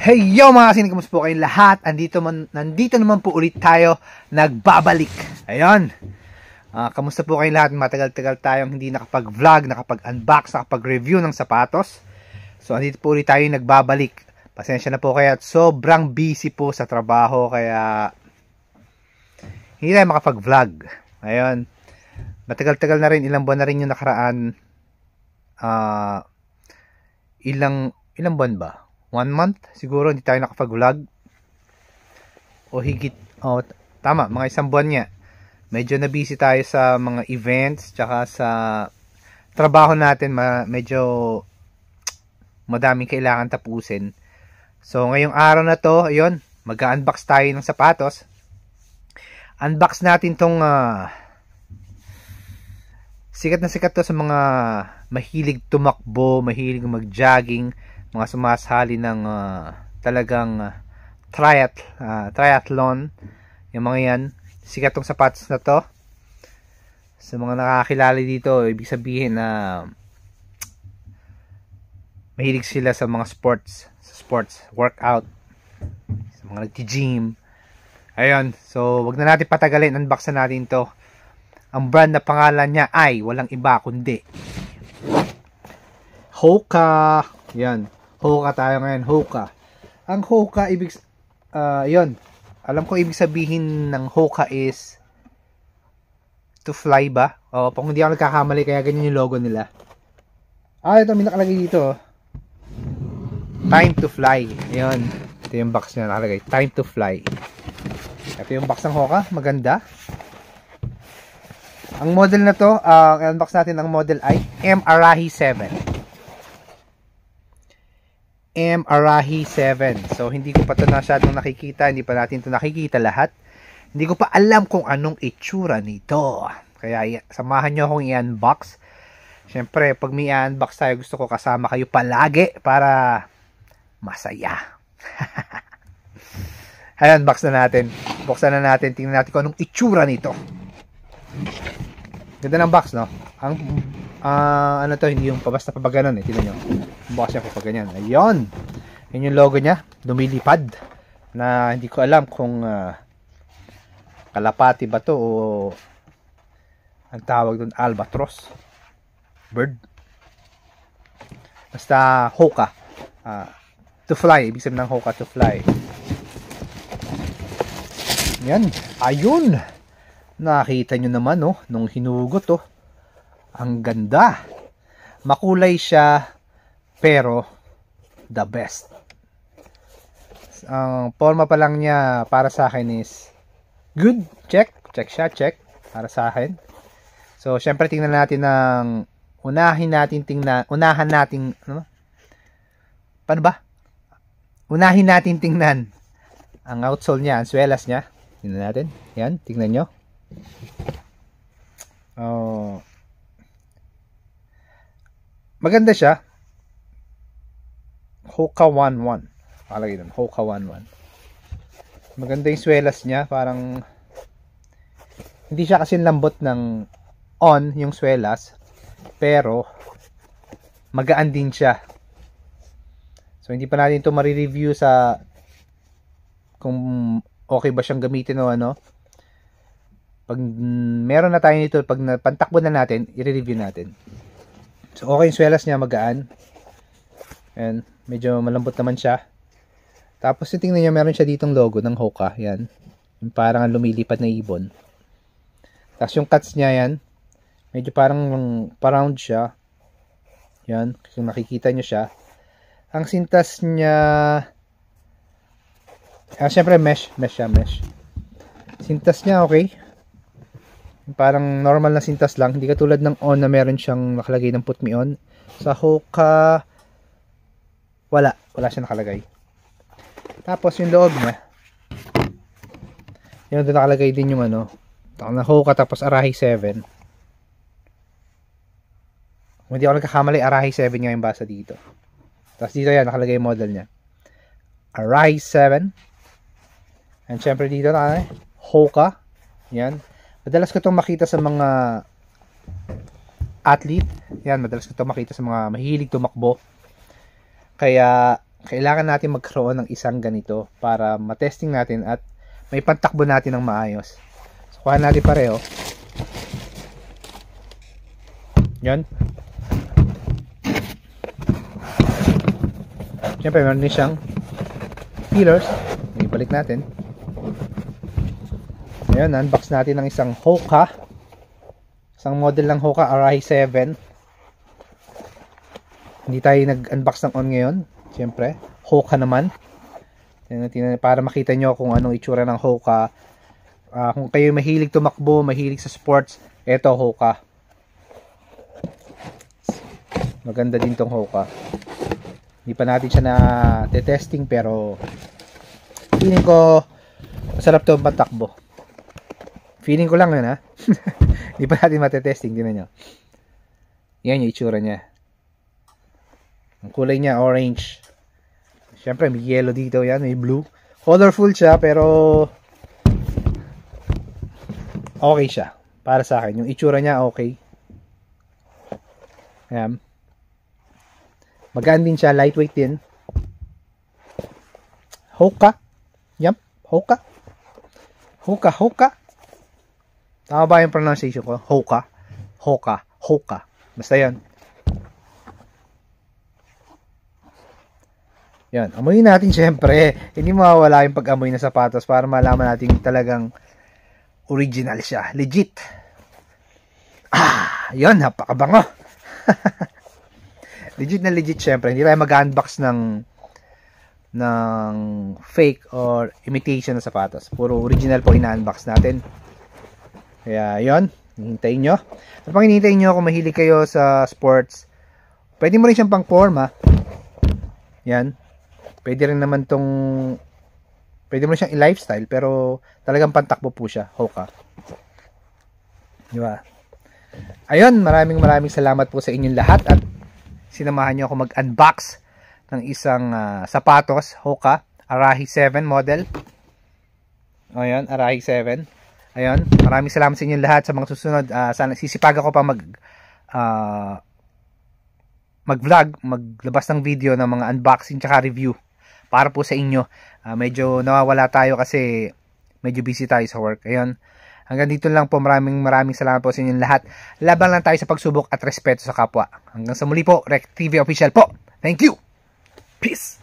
Hey yo mga sinig, kamusta po kayong lahat? Nandito naman po ulit tayo, nagbabalik. Ayun. Kamusta po kayong lahat? Matagal-tagal tayong hindi nakapag-vlog, nakapag-unbox, nakapag-review ng sapatos. So andito po ulit tayo nagbabalik. Pasensya na po kayo at sobrang busy po sa trabaho kaya hindi tayo makapag-vlog. Ayun. Matagal-tagal na rin, ilang buwan na rin yung nakaraan. Ilang buwan ba? 1 month siguro hindi tayo nakapag-vlog o higit, tama, mga 1 buwan nga. Medyo na busy tayo sa mga events tsaka sa trabaho natin, medyo madaming kailangan tapusin. So ngayong araw na to, ayun, mag-unbox tayo ng sapatos. Unbox natin tong sikat na sikat to sa mga mahilig tumakbo, mahilig mag-jogging, mga sumasali ng talagang triathlon, yung mga yan. Sikat tong sapatos na to. Sa mga nakakilala dito, ibig sabihin na mahilig sila sa mga sports, workout, sa mga nagti-gym. Ayun, so wag na natin patagalin, unbox na natin to. Ang brand na pangalan niya ay walang iba kundi Hoka. Yan, Hoka tayo ngayon, Hoka. Ang Hoka, yun, alam ko ibig sabihin ng Hoka is to fly ba? O, kung hindi ako nagkakamali, kaya ganyan yung logo nila. Ito, may nakalagay dito. Time to fly. Yun, ito yung box niya nakalagay. Time to fly. Ito yung box ng Hoka, maganda. Ang model na to, unbox natin ang model ay M Arahi 7. M Arahi 7. So hindi ko pa ito masyadong nakikita, hindi pa natin ito nakikita lahat. Hindi ko pa alam kung anong itsura nito. Kaya samahan nyo akong i-unbox. Siyempre, pag may i-unbox tayo, gusto ko kasama kayo palagi para masaya. Ayan, unbox na natin. Buksan na natin, tingnan natin kung anong itsura nito. Ganda ng box, no? Ano to, hindi yung pabasta pa ba ganun eh. Tingnan nyo. Bukas niya kapag ganyan. Ayun. Yun yung logo niya. Lumilipad. Na hindi ko alam kung kalapati ba to o ang tawag doon albatros. Bird. Basta Hoka. To fly. Ibig sabihin ng Hoka to fly. Yan. Ayun. Nakita nyo naman, no? Nung hinugot, oh. Ang ganda. Makulay siya, pero the best. Ang forma pa lang niya para sa akin is good. Check. Check siya. Check. Para sa akin. So, syempre tingnan natin ng unahan natin, ano? Paano ba? Unahin natin tingnan ang outsole niya, ang swelas niya. Tingnan natin. Yan, tingnan nyo. Maganda siya. Hoka 11. Nakalagay doon, Hoka 11. Maganda yung swelas niya, parang hindi siya kasi lambot ng on yung swelas, pero magaan din siya. So hindi pa natin ito ma-review sa kung okay ba siyang gamitin o ano. Pag meron na tayo nito, pag pantakbo na natin, i-review natin. So okay yung swelas niya, magaan. Ayan, medyo malambot naman siya. Tapos tingnan niyo, meron siya ditong logo ng Hoka. Yan, yung parang lumilipad na ibon. Tapos yung cuts niya yan, medyo parang round siya. Yan, kung nakikita niyo siya. Ang sintas niya, syempre mesh siya, mesh. Sintas niya okay. Parang normal na sintas lang, hindi katulad ng on na meron siyang nakalagay ng put me on. Sa Hoka, wala siya nakalagay. Tapos yung loob niya, yun doon nakalagay din yung ano, na Hoka tapos Arahi 7. Kung hindi ako nagkakamali, Arahi 7 nga yung basa dito. Tapos dito yan, nakalagay yung model niya, Arahi 7. And syempre dito na Hoka. Yan. Madalas ko itong makita sa mga athlete. Yan, madalas ko itong makita sa mga mahilig tumakbo. Kaya kailangan natin magkaroon ng isang ganito para matesting natin at may pantakbo natin ng maayos. So, kuha natin pareho. Yan. Siyempre, meron din siyang feelers. Ibalik natin. Ayan, unbox natin ng isang Hoka. Isang model ng Hoka Arahi 7. Hindi tayo nag-unbox ng on ngayon. Siyempre, Hoka naman. Para makita nyo kung anong itsura ng Hoka. Kung kayo mahilig tumakbo, mahilig sa sports, eto Hoka. Maganda din tong Hoka. Hindi pa natin siya na-testing pero feeling ko masarap to patakbo. Feeling ko lang yun, ha. Hindi pa natin matetesting. Tingnan nyo. Yan yung itsura niya. Ang kulay niya orange. Siyempre may yellow dito, yan, may blue. Colorful siya pero okay siya. Para sa akin, yung itsura niya okay. Ayan. Magaan din siya, lightweight din. Hoka. Yup, Hoka. Hoka. Tama ba yung pronunciation ko? Hoka. Basta yan. Yan, amoyin natin syempre. Hindi mawawala yung pag-amoy na sapatos para malaman natin talagang original siya. Legit. Yun, napakabango. Legit na legit syempre. Hindi tayo mag-unbox ng fake or imitation na sapatos. Puro original po ina-unbox natin. Kaya yun, hihintayin nyo. At pang hihintayin nyo kung mahilig kayo sa sports, pwede mo rin siyang pang forma. Yan. Pwede rin naman pwede mo siyang i-lifestyle pero talagang pantakbo po siya, Hoka. Diba? Ayun, maraming salamat po sa inyong lahat at sinamahan nyo ako mag-unbox ng isang sapatos, Hoka, Arahi 7 model. Ayun, Arahi 7. Ayun, maraming salamat sa inyong lahat. Sa mga susunod, sana sisipag ako pa mag-vlog, maglabas ng video ng mga unboxing tsaka review para po sa inyo. Medyo nawawala tayo kasi medyo busy tayo sa work. Ayun, hanggang dito lang po. Maraming salamat po sa inyong lahat. Laban lang tayo sa pagsubok at respeto sa kapwa. Hanggang sa muli po, Rec TV Official po. Thank you. Peace.